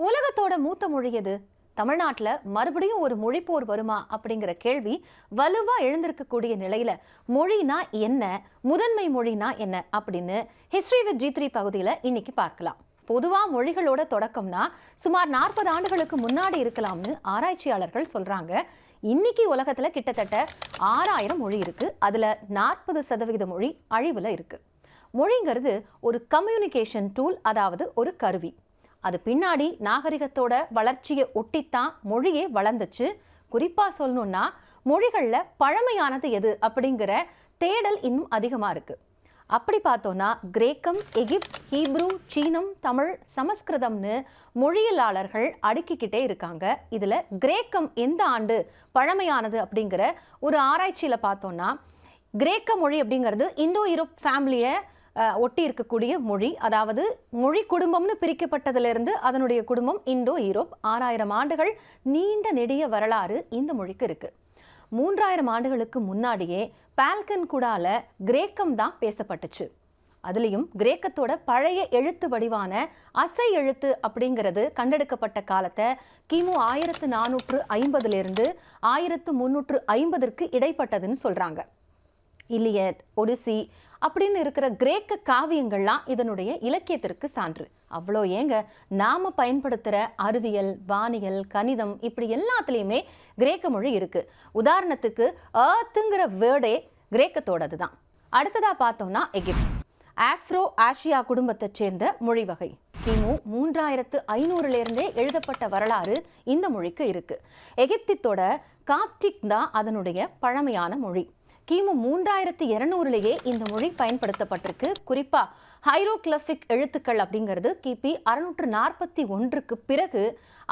உலகத்தோட மூத்த மொழி எது? தமிழ்நாட்டில் மறுபடியும் ஒரு மொழிப்போர் வருமா அப்படிங்கிற கேள்வி வலுவா எழுந்திருக்கக்கூடிய நிலையில மொழினா என்ன, முதன்மை மொழினா என்ன அப்படின்னு ஹிஸ்டரி வித் G3 பகுதியில் இன்னைக்கு பார்க்கலாம். பொதுவா மொழிகளோட தொடக்கம்னா சுமார் 40 ஆண்டுகளுக்கு முன்னாடி இருக்கலாம்னு ஆராய்ச்சியாளர்கள் சொல்றாங்க. இன்னைக்கு உலகத்துல கிட்டத்தட்ட 6000 மொழி இருக்கு. அதுல 40% மொழி அழிவுல இருக்கு. மொழிங்கிறது ஒரு கம்யூனிகேஷன் டூல், அதாவது ஒரு கருவி. அது பின்னாடி நாகரிகத்தோட வளர்ச்சியை ஒட்டித்தான் மொழியே வளர்ந்துச்சு. குறிப்பா சொல்லணும்னா மொழிகள்ல பழமையானது எது அப்படிங்கிற தேடல் இன்னும் அதிகமா இருக்கு. அப்படி பார்த்தோம்னா கிரேக்கம், எகிப்த், ஹீப்ரு, சீனம், தமிழ், சமஸ்கிருதம்னு மொழியியலாளர்கள் அடுக்கிக்கிட்டே இருக்காங்க. இதுல கிரேக்கம் எந்த ஆண்டு பழமையானது அப்படிங்கிற ஒரு ஆராய்ச்சியில பார்த்தோம்னா, கிரேக்க மொழி அப்படிங்கிறது இந்தோ யூரோப் ஃபேமிலியை ஒட்டி இருக்கக்கூடிய மொழி. அதாவது மொழி குடும்பம்னு பிரிக்கப்பட்டதிலிருந்து அதனுடைய குடும்பம் இந்தோ யூரோப். 6000 ஆண்டுகள் நீண்ட நெடிய வரலாறு இந்த மொழிக்கு இருக்கு. 3000 ஆண்டுகளுக்கு முன்னாடியே பால்கன் குடால கிரேக்கம் தான் பேசப்பட்டுச்சு. அதுலேயும் கிரேக்கத்தோட பழைய எழுத்து வடிவான அசை எழுத்து அப்படிங்கிறது கண்டெடுக்கப்பட்ட காலத்தை கிமு 1450 1350 இடைப்பட்டதுன்னு சொல்றாங்க. இலியட், ஒடிசி அப்படின்னு இருக்கிற கிரேக்க காவியங்கள்லாம் இதனுடைய இலக்கியத்திற்கு சான்று. அவ்வளோ ஏங்க, நாம பயன்படுத்துகிற அறிவியல், வானியல், கணிதம் இப்படி எல்லாத்துலேயுமே கிரேக்க மொழி இருக்கு. உதாரணத்துக்கு ஏர்த்துங்கிற வேர்டே கிரேக்கத்தோடது தான். அடுத்ததா பார்த்தோம்னா எகிப்த். ஆப்ரோ ஆசியா குடும்பத்தை சேர்ந்த மொழி வகை. கிமு 3500 எழுதப்பட்ட வரலாறு இந்த மொழிக்கு இருக்கு. எகிப்தியத்தோட காப்டிக் தான் அதனுடைய பழமையான மொழி. கிமு 3200 இந்த மொழி பயன்படுத்தப்பட்டிருக்கு. குறிப்பா ஹைரோகிளிஃபிக் எழுத்துக்கள் அப்படிங்கிறது கிபி 641 பிறகு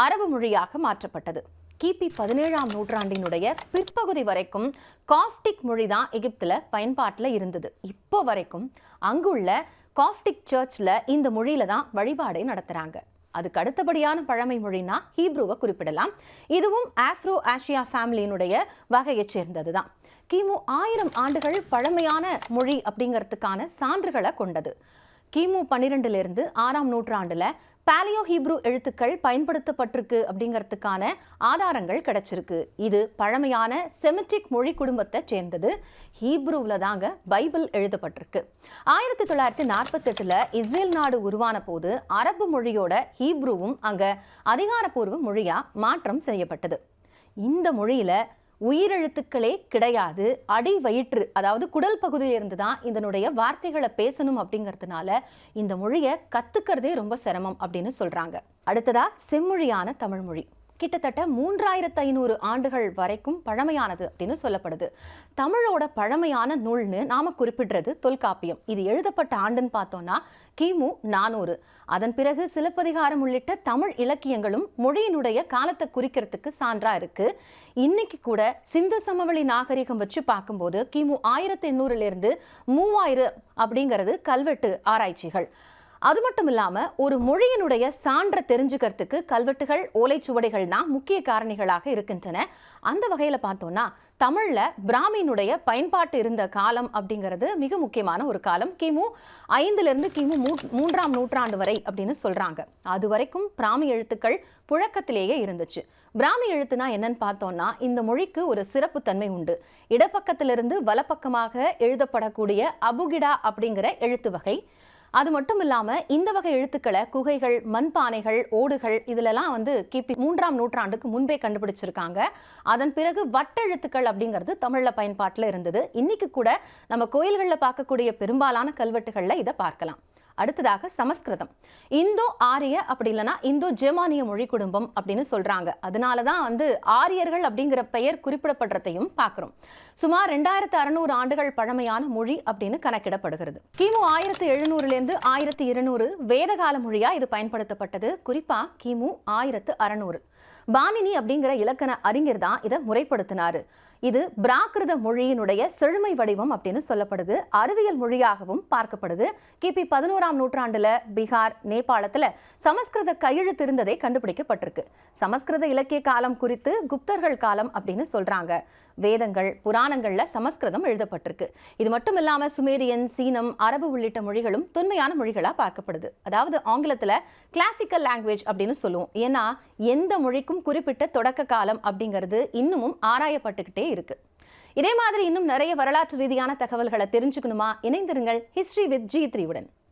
அரபு மொழியாக மாற்றப்பட்டது. கிபி 17ஆம் நூற்றாண்டினுடைய பிற்பகுதி வரைக்கும் காப்டிக் மொழி தான் எகிப்தில் பயன்பாட்டில் இருந்தது. இப்போ வரைக்கும் அங்குள்ள காப்டிக் சர்ச்சில் இந்த மொழியில தான் வழிபாடை நடத்துகிறாங்க. அதுக்கு அடுத்தபடியான பழமை மொழினா ஹீப்ருவை குறிப்பிடலாம். இதுவும் ஆப்ரோ ஆசியா ஃபேமிலியினுடைய வகையை சேர்ந்தது தான். கிமு 1000 ஆண்டுகள் பழமையான மொழி அப்படிங்கிறதுக்கான சான்றுகளை கொண்டது. கிமு 12 6ஆம் நூற்றாண்டுல பாலியோ ஹீப்ரு எழுத்துக்கள் பயன்படுத்தப்பட்டிருக்கு அப்படிங்கிறதுக்கான ஆதாரங்கள் கிடைச்சிருக்கு. இது பழமையான செமிட்டிக் மொழி குடும்பத்தை சேர்ந்தது. ஹீப்ருவில் தாங்க பைபிள் எழுதப்பட்டிருக்கு. 1948 இஸ்ரேல் நாடு உருவான போது அரபு மொழியோட ஹீப்ருவும் அங்க அதிகாரப்பூர்வ மொழியா மாற்றம் செய்யப்பட்டது. இந்த மொழியில உயிரெழுத்துக்களே கிடையாது. அடி வயிற்று, அதாவது குடல் பகுதியிலிருந்து தான் இதனுடைய வார்த்தைகளை பேசணும் அப்படிங்கிறதுனால இந்த மொழியை கத்துக்கிறதே ரொம்ப சிரமம் அப்படின்னு சொல்றாங்க. அடுத்ததா செம்மொழியான தமிழ் மொழி. கிட்டத்தட்ட 3500 ஆண்டுகள் வரைக்கும் பழமையானது அப்படின்னு சொல்லப்படுது. தமிழோட பழமையான நூல்னு நாம குறிப்பிடுறது தொல்காப்பியம். இது எழுதப்பட்ட ஆண்டுன்னு பார்த்தோம்னா கிமு 400. அதன் பிறகு சிலப்பதிகாரம் உள்ளிட்ட தமிழ் இலக்கியங்களும் மொழியினுடைய காலத்தை குறிக்கிறதுக்கு சான்றா இருக்கு. இன்னைக்கு கூட சிந்து சமவெளி நாகரிகம் வச்சு பார்க்கும்போது கிமு 1800 3000 அப்படிங்கிறது கல்வெட்டு ஆராய்ச்சிகள். அது மட்டும் இல்லாம ஒரு மொழியினுடைய சான்றை தெரிஞ்சுக்கிறதுக்கு கல்வெட்டுகள், ஓலைச்சுவடிகள் தான் முக்கிய காரணிகளாக இருக்கின்றன. அந்த வகையில பார்த்தோம்னா தமிழ்ல பிராமியினுடைய பயன்பாட்டு இருந்த காலம் அப்படிங்கிறது மிக முக்கியமான ஒரு காலம். கிமு 5 கிமு 3ஆம் நூற்றாண்டு வரை அப்படின்னு சொல்றாங்க. அது வரைக்கும் பிராமி எழுத்துக்கள் புழக்கத்திலேயே இருந்துச்சு. பிராமி எழுத்துனா என்னன்னு பார்த்தோம்னா இந்த மொழிக்கு ஒரு சிறப்பு தன்மை உண்டு. இடப்பக்கத்திலிருந்து வலப்பக்கமாக எழுதப்படக்கூடிய அபுகிடா அப்படிங்கிற எழுத்து வகை. அது மட்டும் இல்லாம இந்த வகை எழுத்துக்களை குகைகள், மண்பானைகள், ஓடுகள் இதுலலாம் கிபி 3ஆம் நூற்றாண்டுக்கு முன்பே கண்டுபிடிச்சிருக்காங்க. அதன் பிறகு வட்டெழுத்துக்கள் அப்படிங்கிறது தமிழ்ல பயன்பாட்டில் இருந்தது. இன்னைக்கு கூட நம்ம கோயில்களில் பார்க்கக்கூடிய பெரும்பாலான கல்வெட்டுகளில் இதை பார்க்கலாம். அடுத்ததாக சமஸ்கிருதம். இந்தோ ஆரிய அப்படி இல்லைன்னா இந்தோ ஜெர்மானிய மொழி குடும்பம் அப்படின்னு சொல்றாங்க. அதனாலதான் ஆரியர்கள் அப்படிங்கிற பெயர் குறிப்பிடப்படுறதையும் பார்க்கிறோம். சுமார் 2600 ஆண்டுகள் பழமையான மொழி அப்படின்னு கணக்கிடப்படுகிறது. கிமு 1700 1200 வேதகால மொழியா இது பயன்படுத்தப்பட்டது. குறிப்பா கிமு 1600 பாணினி அப்படிங்கிற இலக்கண அறிஞர் தான் இதை முறைப்படுத்தினாரு. இது பிராகிருத மொழியினுடைய செழுமை வடிவம் அப்படின்னு சொல்லப்படுது. அறிவியல் மொழியாகவும் பார்க்கப்படுது. கிபி 11ஆம் நூற்றாண்டுல பீகார், நேபாளத்துல சமஸ்கிருத கையெழுத்து இருந்ததை கண்டுபிடிக்கப்பட்டிருக்கு. சமஸ்கிருத இலக்கிய காலம் குறித்து குப்தர்கள் காலம் அப்படின்னு சொல்றாங்க. வேதங்கள், புராணங்கள்ல சமஸ்கிருதம் எழுதப்பட்டிருக்கு. இது மட்டும் இல்லாம சுமேரியன், சீனம், அரபு உள்ளிட்ட மொழிகளும் தொன்மையான மொழிகளா பார்க்கப்படுது. அதாவது ஆங்கிலத்துல கிளாசிக்கல் லாங்குவேஜ் அப்படின்னு சொல்லுவோம். ஏன்னா எந்த மொழிக்கும் குறிப்பிட்ட தொடக்க காலம் அப்படிங்கிறது இன்னமும் ஆராயப்பட்டுக்கிட்டே இருக்கு. இதே மாதிரி இன்னும் நிறைய வரலாற்று ரீதியான தகவல்களை தெரிஞ்சுக்கணுமா? இணைந்திருங்கள் ஹிஸ்டரி வித் G3 உடன்.